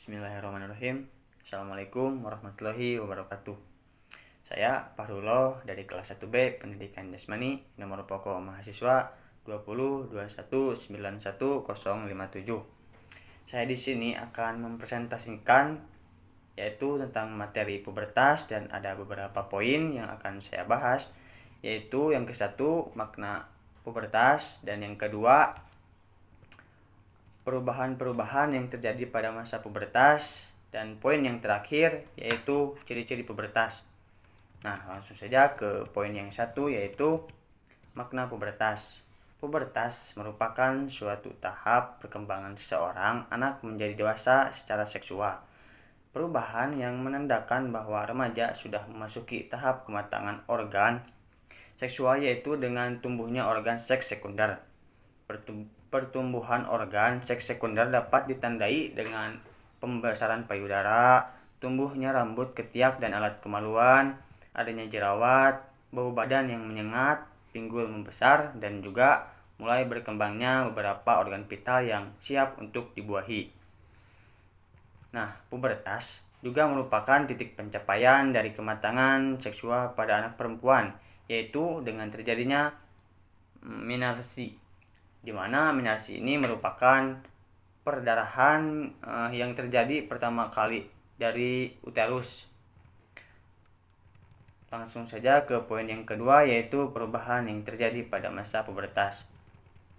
Bismillahirrahmanirrahim. Assalamualaikum warahmatullahi wabarakatuh. Saya Fahrullah dari kelas 1B Pendidikan Jasmani, nomor pokok mahasiswa 2021911057. Saya di sini akan mempresentasikan yaitu tentang materi pubertas dan ada beberapa poin yang akan saya bahas, yaitu yang ke-1 makna pubertas, dan yang kedua perubahan-perubahan yang terjadi pada masa pubertas, dan poin yang terakhir yaitu ciri-ciri pubertas. Nah, langsung saja ke poin yang 1, yaitu makna pubertas. Pubertas merupakan suatu tahap perkembangan seseorang anak menjadi dewasa secara seksual. Perubahan yang menandakan bahwa remaja sudah memasuki tahap kematangan organ seksual, yaitu dengan tumbuhnya organ seks sekunder. Pertumbuhan organ seks sekunder dapat ditandai dengan pembesaran payudara, tumbuhnya rambut ketiak dan alat kemaluan, adanya jerawat, bau badan yang menyengat, pinggul membesar, dan juga mulai berkembangnya beberapa organ vital yang siap untuk dibuahi. Nah, pubertas juga merupakan titik pencapaian dari kematangan seksual pada anak perempuan, yaitu dengan terjadinya menarsi, di mana menarsi ini merupakan perdarahan yang terjadi pertama kali dari uterus. Langsung saja ke poin yang kedua, yaitu perubahan yang terjadi pada masa pubertas.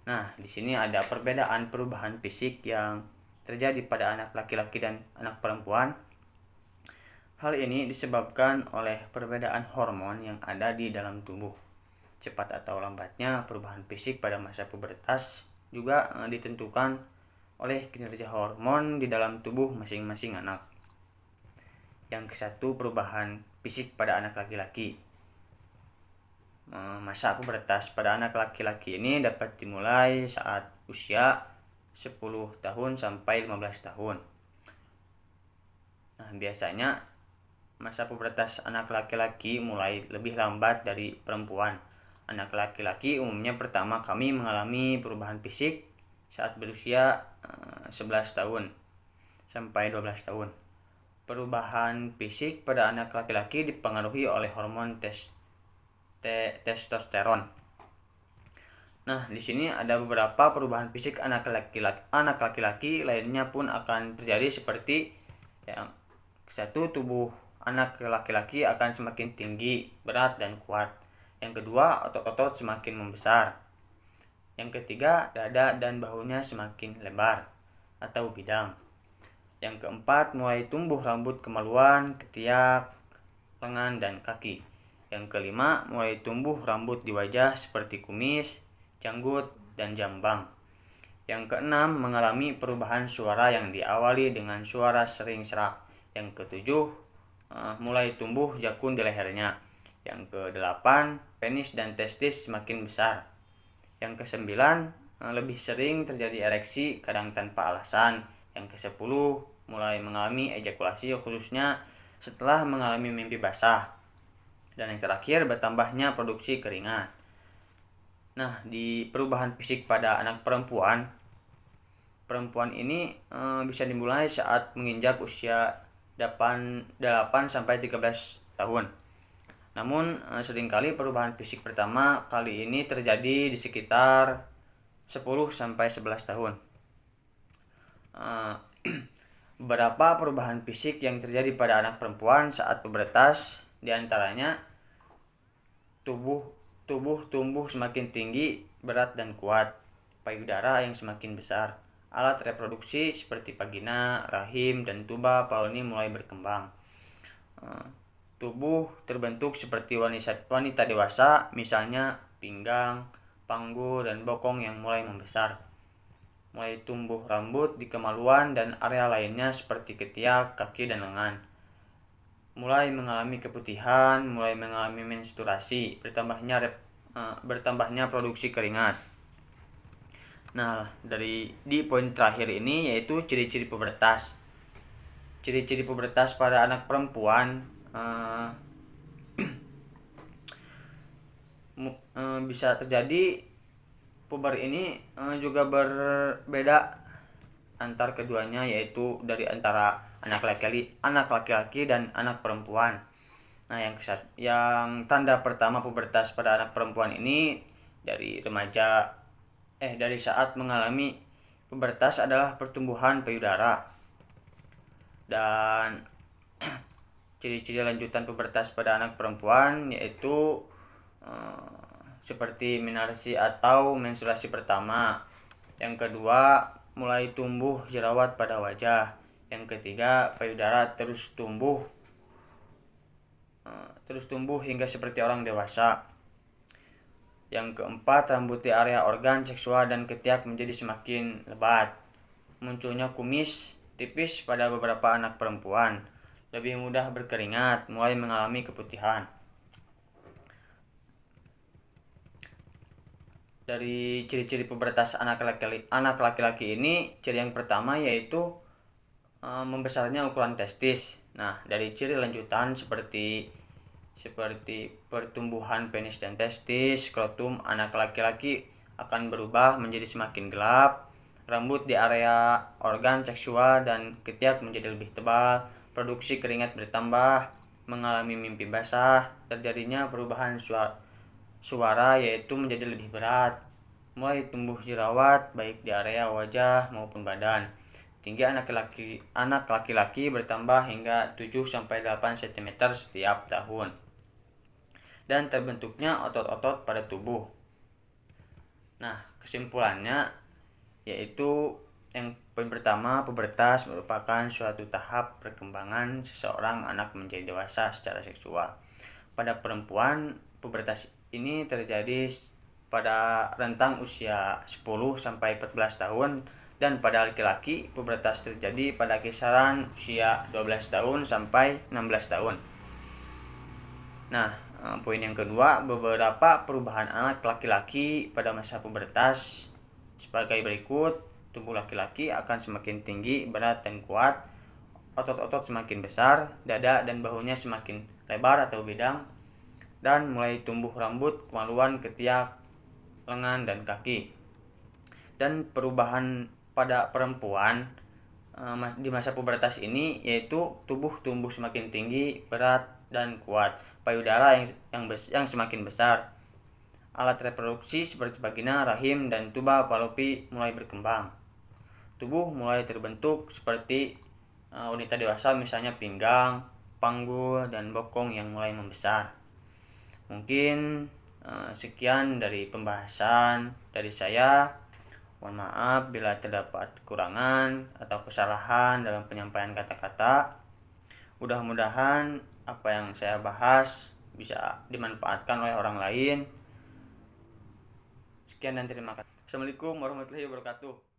Nah, di sini ada perbedaan perubahan fisik yang terjadi pada anak laki-laki dan anak perempuan. Hal ini disebabkan oleh perbedaan hormon yang ada di dalam tubuh. Cepat atau lambatnya perubahan fisik pada masa pubertas juga ditentukan oleh kinerja hormon di dalam tubuh masing-masing anak. Yang ke-1, perubahan fisik pada anak laki-laki. Masa pubertas pada anak laki-laki ini dapat dimulai saat usia 10 tahun sampai 15 tahun. Nah, biasanya masa pubertas anak laki-laki mulai lebih lambat dari perempuan. Anak laki-laki umumnya pertama kami mengalami perubahan fisik saat berusia 11 tahun sampai 12 tahun. Perubahan fisik pada anak laki-laki dipengaruhi oleh hormon testosteron. Nah, di sini ada beberapa perubahan fisik anak laki-laki lainnya pun akan terjadi, seperti yang satu, tubuh anak laki-laki akan semakin tinggi, berat, dan kuat. Yang kedua, otot-otot semakin membesar. Yang ketiga, dada dan bahunya semakin lebar atau bidang. Yang keempat, mulai tumbuh rambut kemaluan, ketiak, lengan, dan kaki. Yang kelima, mulai tumbuh rambut di wajah seperti kumis, janggut, dan jambang. Yang keenam, mengalami perubahan suara yang diawali dengan suara sering serak. Yang ketujuh, mulai tumbuh jakun di lehernya. Yang kedelapan, penis dan testis semakin besar. Yang kesembilan, lebih sering terjadi ereksi, kadang tanpa alasan. Yang kesepuluh, mulai mengalami ejakulasi, khususnya setelah mengalami mimpi basah. Dan yang terakhir, bertambahnya produksi keringat. Nah, di perubahan fisik pada anak perempuan ini bisa dimulai saat menginjak usia 8 sampai 13 tahun. Namun seringkali perubahan fisik pertama kali ini terjadi di sekitar 10 sampai 11 tahun. Beberapa perubahan fisik yang terjadi pada anak perempuan saat pubertas, diantaranya tubuh tumbuh semakin tinggi, berat, dan kuat, payudara yang semakin besar, alat reproduksi seperti vagina, rahim, dan tuba paloni mulai berkembang. Tubuh terbentuk seperti wanita dewasa, misalnya pinggang, panggul, dan bokong yang mulai membesar. Mulai tumbuh rambut di kemaluan dan area lainnya seperti ketiak, kaki, dan lengan. Mulai mengalami keputihan, mulai mengalami menstruasi, bertambahnya produksi keringat. Nah, di poin terakhir ini yaitu ciri-ciri pubertas. Ciri-ciri pubertas pada anak perempuan bisa terjadi. Puber ini juga berbeda antar keduanya, yaitu dari antara anak laki-laki dan anak perempuan. Nah, yang tanda pertama pubertas pada anak perempuan ini dari saat mengalami pubertas adalah pertumbuhan payudara. Dan ciri-ciri lanjutan pubertas pada anak perempuan yaitu seperti menarasi atau menstruasi pertama. Yang kedua, mulai tumbuh jerawat pada wajah. Yang ketiga, payudara terus tumbuh hingga seperti orang dewasa. Yang keempat, rambut di area organ seksual dan ketiak menjadi semakin lebat. Munculnya kumis tipis pada beberapa anak perempuan. Lebih mudah berkeringat, mulai mengalami keputihan. Dari ciri-ciri pubertas anak laki-laki ini, ciri yang pertama yaitu membesarnya ukuran testis. Nah, dari ciri lanjutan seperti pertumbuhan penis dan testis, skrotum anak laki-laki akan berubah menjadi semakin gelap, rambut di area organ seksual dan ketiak menjadi lebih tebal, produksi keringat bertambah, mengalami mimpi basah, terjadinya perubahan suara yaitu menjadi lebih berat, mulai tumbuh jerawat baik di area wajah maupun badan. Tinggi anak laki-laki bertambah hingga 7-8 cm setiap tahun. Dan terbentuknya otot-otot pada tubuh. Nah, kesimpulannya yaitu yang pertama, pubertas merupakan suatu tahap perkembangan seseorang anak menjadi dewasa secara seksual. Pada perempuan, pubertas ini terjadi pada rentang usia 10-14 tahun, dan pada laki-laki pubertas terjadi pada kisaran usia 12 tahun sampai 16 tahun. Nah, poin yang kedua, beberapa perubahan anak laki-laki pada masa pubertas sebagai berikut. Tubuh laki-laki akan semakin tinggi, berat, dan kuat. Otot-otot semakin besar, dada dan bahunya semakin lebar atau bidang, dan mulai tumbuh rambut, kemaluan, ketiak, lengan, dan kaki. Dan perubahan pada perempuan di masa pubertas ini yaitu tubuh tumbuh semakin tinggi, berat, dan kuat. Payudara yang semakin besar. Alat reproduksi seperti vagina, rahim, dan tuba falopi mulai berkembang. Tubuh mulai terbentuk seperti wanita dewasa, misalnya pinggang, panggul, dan bokong yang mulai membesar. Mungkin sekian dari pembahasan dari saya. Mohon maaf bila terdapat kekurangan atau kesalahan dalam penyampaian kata-kata. Mudah-mudahan apa yang saya bahas bisa dimanfaatkan oleh orang lain. Sekian dan terima kasih. Assalamualaikum warahmatullahi wabarakatuh.